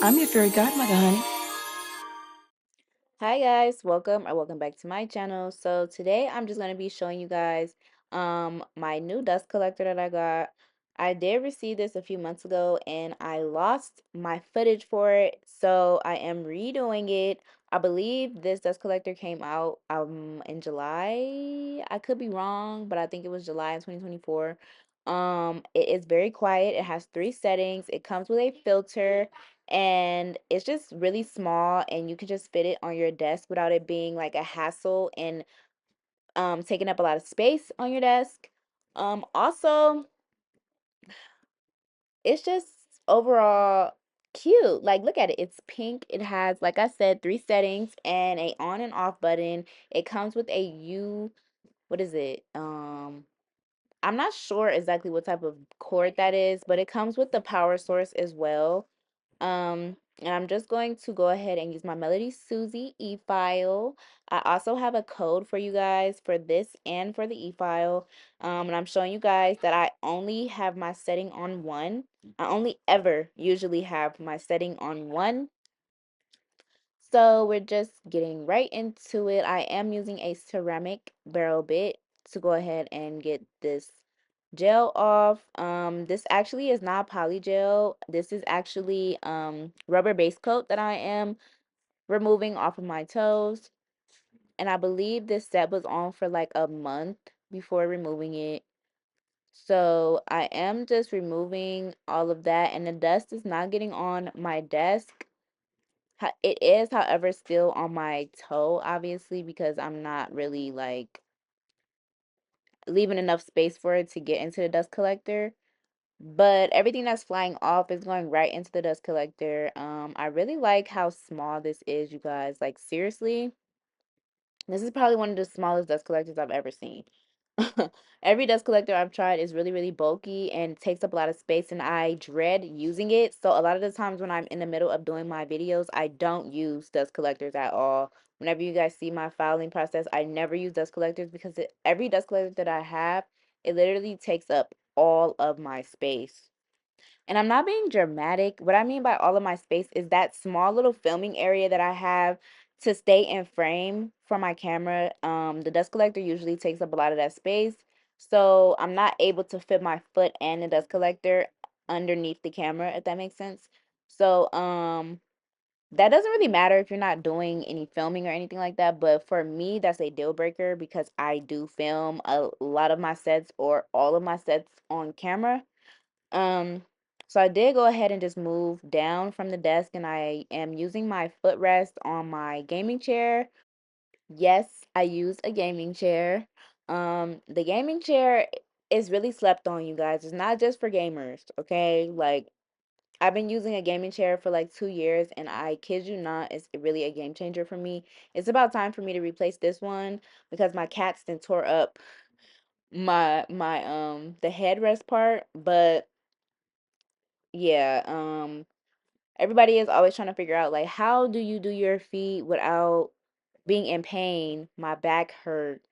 I'm your fairy godmother, honey. Hi guys, welcome back to my channel. So today I'm just going to be showing you guys my new dust collector that I got. I did receive this a few months ago and I lost my footage for it. So I am redoing it. I believe this dust collector came out in July. I could be wrong, but I think it was July in 2024. It is very quiet. It has three settings. It comes with a filter and it's just really small and you can just fit it on your desk without it being like a hassle and taking up a lot of space on your desk. Also, it's just overall cute. Like look at it. It's pink. It has, like I said, three settings and a on and off button. It comes with a what is it? I'm not sure exactly what type of cord that is, but it comes with the power source as well. And I'm just going to go ahead and use my Melody Susie e-file. I also have a code for you guys for this and for the e-file. And I'm showing you guys that I only have my setting on one. I only ever usually have my setting on one. So we're just getting right into it. I am using a ceramic barrel bit to go ahead and get this gel off. This actually is not polygel. This is actually rubber base coat that I am removing off of my toes. And I believe this set was on for like a month before removing it. So I am just removing all of that, and the dust is not getting on my desk. It is, however, still on my toe, obviously, because I'm not really like leaving enough space for it to get into the dust collector. But everything that's flying off is going right into the dust collector. I really like how small this is, you guys. Like, seriously, this is probably one of the smallest dust collectors I've ever seen. Every dust collector I've tried is really, really bulky and takes up a lot of space, and I dread using it. So a lot of the times when I'm in the middle of doing my videos, I don't use dust collectors at all. Whenever you guys see my filing process, I never use dust collectors because every dust collector that I have, it literally takes up all of my space. And I'm not being dramatic. What I mean by all of my space is that small little filming area that I have to stay in frame for my camera. The dust collector usually takes up a lot of that space. So I'm not able to fit my foot and the dust collector underneath the camera, if that makes sense. So that doesn't really matter if you're not doing any filming or anything like that, but for me that's a deal breaker because I do film a lot of my sets or all of my sets on camera. um, so I did go ahead and just move down from the desk and I am using my footrest on my gaming chair. Yes, I use a gaming chair. The gaming chair is really slept on, you guys. It's not just for gamers, okay? Like I've been using a gaming chair for like 2 years and I kid you not, it's really a game changer for me. It's about time for me to replace this one because my cats then tore up my the headrest part, but yeah, everybody is always trying to figure out like how do you do your feet without being in pain? My back hurt,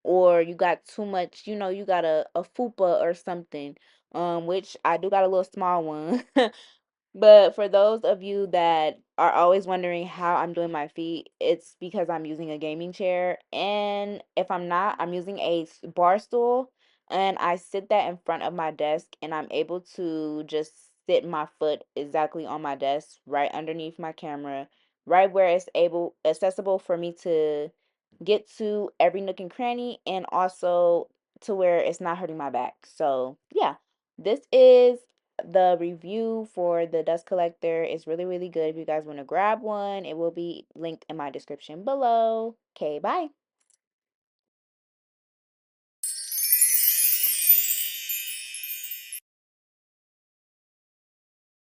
or you got too much, you got a fupa or something. Which I do got a little small one. But for those of you that are always wondering how I'm doing my feet, it's because I'm using a gaming chair. And if I'm not, I'm using a bar stool. And I sit that in front of my desk and I'm able to just sit my foot exactly on my desk, right underneath my camera, right where it's accessible for me to get to every nook and cranny and also to where it's not hurting my back. So yeah, this is the review for the dust collector. Is really, really good. If you guys want to grab one, it will be linked in my description below. Okay, bye.